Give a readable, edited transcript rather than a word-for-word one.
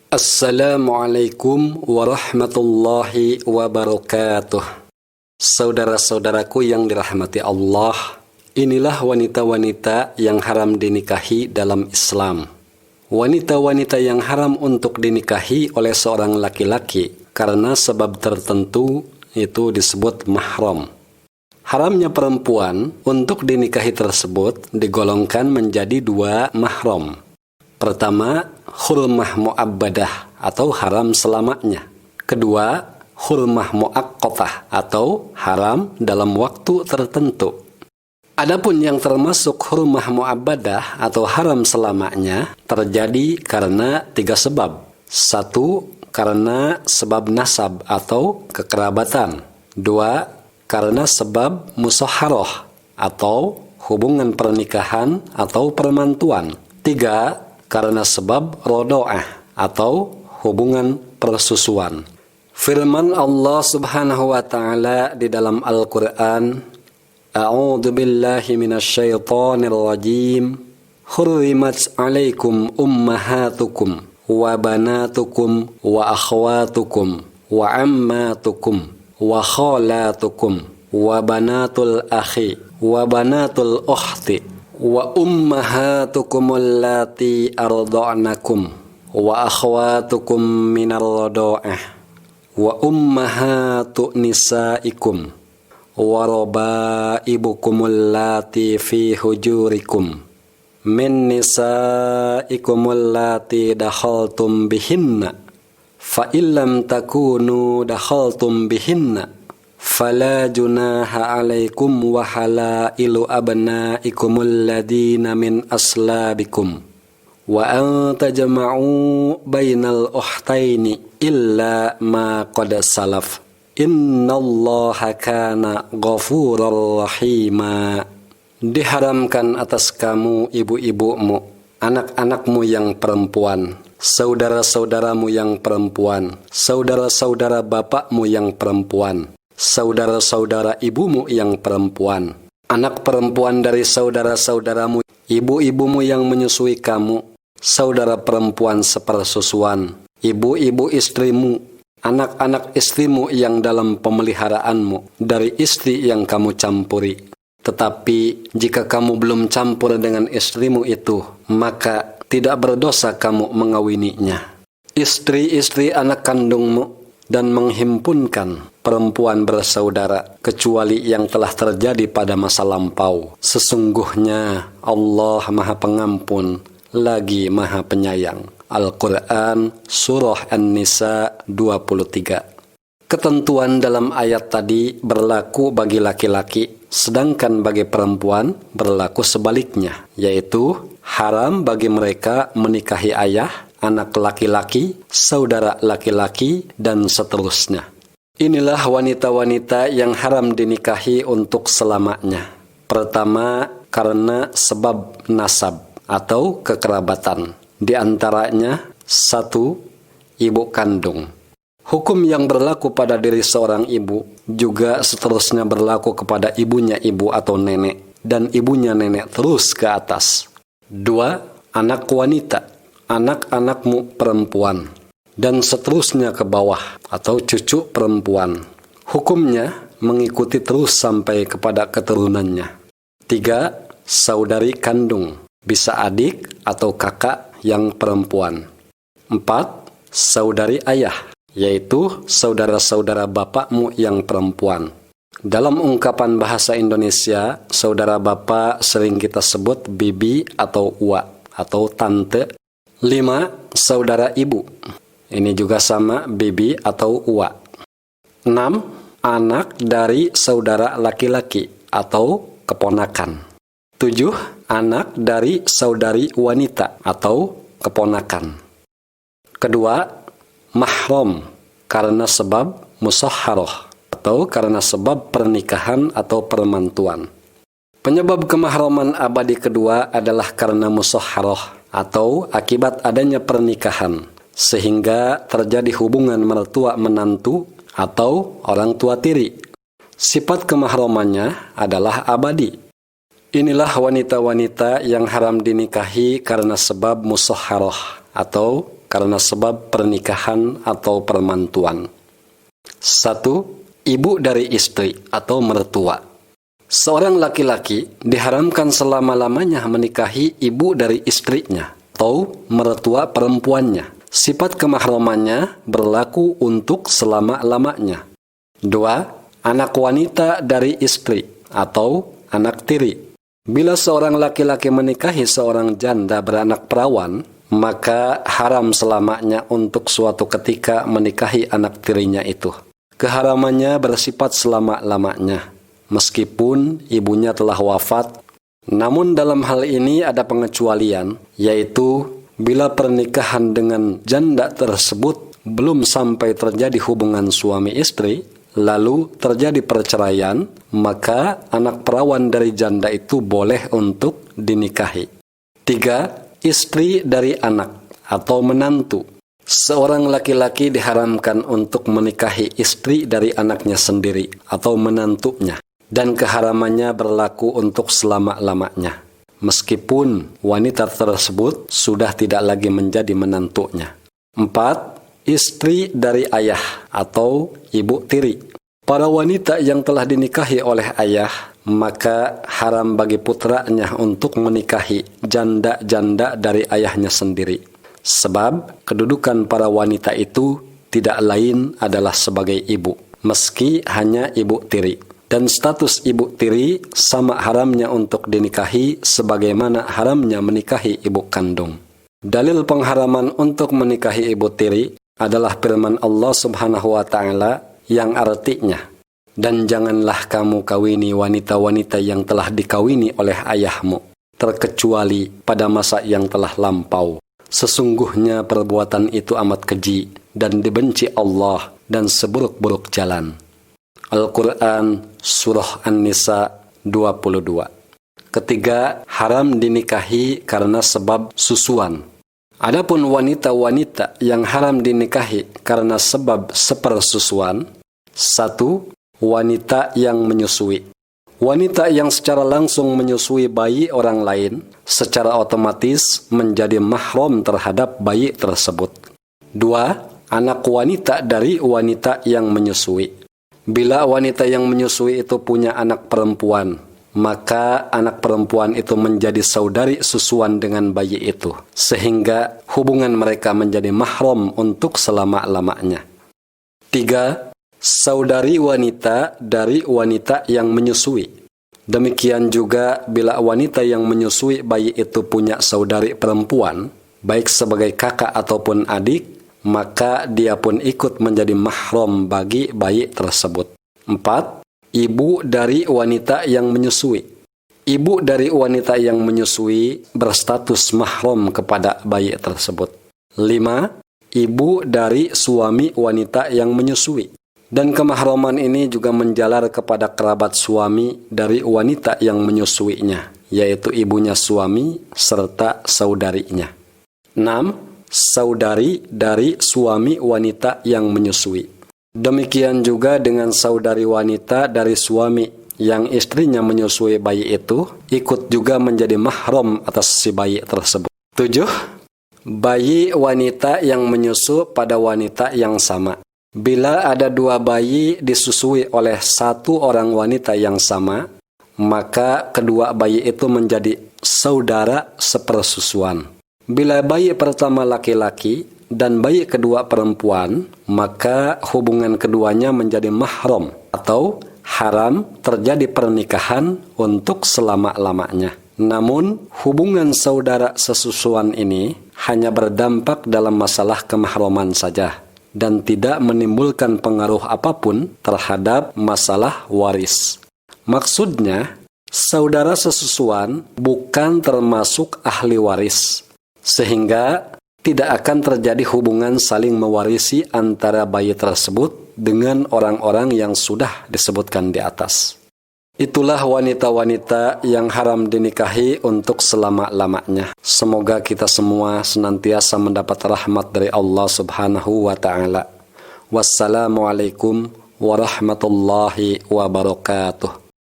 Assalamualaikum warahmatullahi wabarakatuh. Saudara-saudaraku yang dirahmati Allah, inilah wanita-wanita yang haram dinikahi dalam Islam. Wanita-wanita yang haram untuk dinikahi oleh seorang laki-laki karena sebab tertentu itu disebut mahram. Haramnya perempuan untuk dinikahi tersebut digolongkan menjadi dua mahram. Pertama, hurmah mu'abbadah atau haram selamanya. Kedua, hurmah mu'aqqatah atau haram dalam waktu tertentu. Adapun yang termasuk hurmah mu'abbadah atau haram selamanya terjadi karena tiga sebab. Satu, karena sebab nasab atau kekerabatan. Dua, karena sebab musyaharah atau hubungan pernikahan atau permantuan. Tiga, karena sebab rodo'ah atau hubungan persusuan. Firman Allah Subhanahu wa ta'ala di dalam Al-Quran, A'udzu billahi minasyaitonir rajim. Hurrimat 'alaikum ummahatukum wa banatukum wa akhwatukum wa ammatukum wa khalatukum wa banatul akhi wa banatul ukhti wa ummahatukum allati arda'nakum wa akhwatukum minar radha'ah wa ummahatu nisaikum wa rabaibukum allati fi hujurikum min nisaikum allati dakhaltum bihinna fa illam takunu dakhaltum bihinna fala junaha 'alaikum wa halailu abnaikumul ladina min aslabikum wa an tajma'u bainal ukhtaini illa ma qad salaf innallaha kana ghafurar rahima. Diharamkan atas kamu ibu-ibumu, anak-anakmu yang perempuan, saudara-saudaramu yang perempuan, saudara-saudara bapakmu yang perempuan, saudara-saudara ibumu yang perempuan, anak perempuan dari saudara-saudaramu, ibu-ibumu yang menyusui kamu, saudara perempuan sepersusuan, ibu-ibu istrimu, anak-anak istrimu yang dalam pemeliharaanmu, dari istri yang kamu campuri. Tetapi jika kamu belum campur dengan istrimu itu, maka tidak berdosa kamu mengawininya. Istri-istri anak kandungmu dan menghimpunkan perempuan bersaudara, kecuali yang telah terjadi pada masa lampau. Sesungguhnya Allah Maha Pengampun lagi Maha Penyayang. Al-Quran Surah An-Nisa 23. Ketentuan dalam ayat tadi berlaku bagi laki-laki, sedangkan bagi perempuan berlaku sebaliknya, yaitu haram bagi mereka menikahi ayah, anak laki-laki, saudara laki-laki, dan seterusnya. Inilah wanita-wanita yang haram dinikahi untuk selamanya. Pertama, karena sebab nasab atau kekerabatan. Di antaranya, satu, ibu kandung. Hukum yang berlaku pada diri seorang ibu juga seterusnya berlaku kepada ibunya ibu atau nenek, dan ibunya nenek terus ke atas. Dua, anak wanita, anak-anakmu perempuan, dan seterusnya ke bawah atau cucu perempuan. Hukumnya mengikuti terus sampai kepada keturunannya. Tiga, saudari kandung, bisa adik atau kakak yang perempuan. Empat, saudari ayah, yaitu saudara-saudara bapakmu yang perempuan. Dalam ungkapan bahasa Indonesia, saudara bapak sering kita sebut bibi atau uwa atau tante. 5. Saudara ibu. Ini juga sama, bibi atau uwa. 6. Anak dari saudara laki-laki atau keponakan. 7. Anak dari saudari wanita atau keponakan. Kedua, mahram karena sebab musyaharah atau karena sebab pernikahan atau permantuan. Penyebab kemahraman abadi kedua adalah karena musyaharah atau akibat adanya pernikahan, sehingga terjadi hubungan mertua menantu atau orang tua tiri. Sifat kemahramannya adalah abadi. Inilah wanita-wanita yang haram dinikahi karena sebab musyaharah atau karena sebab pernikahan atau permantuan. 1. Ibu dari istri atau mertua. Seorang laki-laki diharamkan selama-lamanya menikahi ibu dari istrinya atau mertua perempuannya. Sifat kemahramannya berlaku untuk selama-lamanya. 2. Anak wanita dari istri atau anak tiri. Bila seorang laki-laki menikahi seorang janda beranak perawan, maka haram selamanya untuk suatu ketika menikahi anak tirinya itu. Keharamannya bersifat selama-lamanya, meskipun ibunya telah wafat. Namun dalam hal ini ada pengecualian, yaitu bila pernikahan dengan janda tersebut belum sampai terjadi hubungan suami istri, lalu terjadi perceraian, maka anak perawan dari janda itu boleh untuk dinikahi. 3. Istri dari anak atau menantu. Seorang laki-laki diharamkan untuk menikahi istri dari anaknya sendiri atau menantunya, dan keharamannya berlaku untuk selama-lamanya, meskipun wanita tersebut sudah tidak lagi menjadi menantunya. 4. Istri dari ayah atau ibu tiri. Para wanita yang telah dinikahi oleh ayah, maka haram bagi putranya untuk menikahi janda-janda dari ayahnya sendiri. Sebab kedudukan para wanita itu tidak lain adalah sebagai ibu, meski hanya ibu tiri. Dan status ibu tiri sama haramnya untuk dinikahi sebagaimana haramnya menikahi ibu kandung. Dalil pengharaman untuk menikahi ibu tiri adalah firman Allah Subhanahu wa Ta'ala yang artinya, "Dan janganlah kamu kawini wanita-wanita yang telah dikawini oleh ayahmu, terkecuali pada masa yang telah lampau. Sesungguhnya perbuatan itu amat keji dan dibenci Allah dan seburuk-buruk jalan." Al-Quran Surah An-Nisa 22. Ketiga, haram dinikahi karena sebab susuan. Adapun wanita-wanita yang haram dinikahi karena sebab sepersusuan. 1. Wanita yang menyusui. Wanita yang secara langsung menyusui bayi orang lain secara otomatis menjadi mahram terhadap bayi tersebut. 2. Anak wanita dari wanita yang menyusui. Bila wanita yang menyusui itu punya anak perempuan, maka anak perempuan itu menjadi saudari susuan dengan bayi itu, sehingga hubungan mereka menjadi mahram untuk selama-lamanya. 3. Saudari wanita dari wanita yang menyusui. Demikian juga bila wanita yang menyusui bayi itu punya saudari perempuan, baik sebagai kakak ataupun adik, maka dia pun ikut menjadi mahram bagi bayi tersebut. 4. Ibu dari wanita yang menyusui. Ibu dari wanita yang menyusui berstatus mahram kepada bayi tersebut. 5. Ibu dari suami wanita yang menyusui. Dan kemahraman ini juga menjalar kepada kerabat suami dari wanita yang menyusuinya, yaitu ibunya suami serta saudarinya. 6. Saudari dari suami wanita yang menyusui. Demikian juga dengan saudari wanita dari suami yang istrinya menyusui bayi itu, ikut juga menjadi mahram atas si bayi tersebut. 7. Bayi wanita yang menyusu pada wanita yang sama. Bila ada dua bayi disusui oleh satu orang wanita yang sama, maka kedua bayi itu menjadi saudara sepersusuan. Bila bayi pertama laki-laki dan bayi kedua perempuan, maka hubungan keduanya menjadi mahram atau haram terjadi pernikahan untuk selama-lamanya. Namun, hubungan saudara sesusuan ini hanya berdampak dalam masalah kemahraman saja dan tidak menimbulkan pengaruh apapun terhadap masalah waris. Maksudnya, saudara sesusuan bukan termasuk ahli waris, sehingga tidak akan terjadi hubungan saling mewarisi antara bayi tersebut dengan orang-orang yang sudah disebutkan di atas. Itulah wanita-wanita yang haram dinikahi untuk selama-lamanya. Semoga kita semua senantiasa mendapat rahmat dari Allah Subhanahu wa Ta'ala. Wassalamualaikum warahmatullahi wabarakatuh.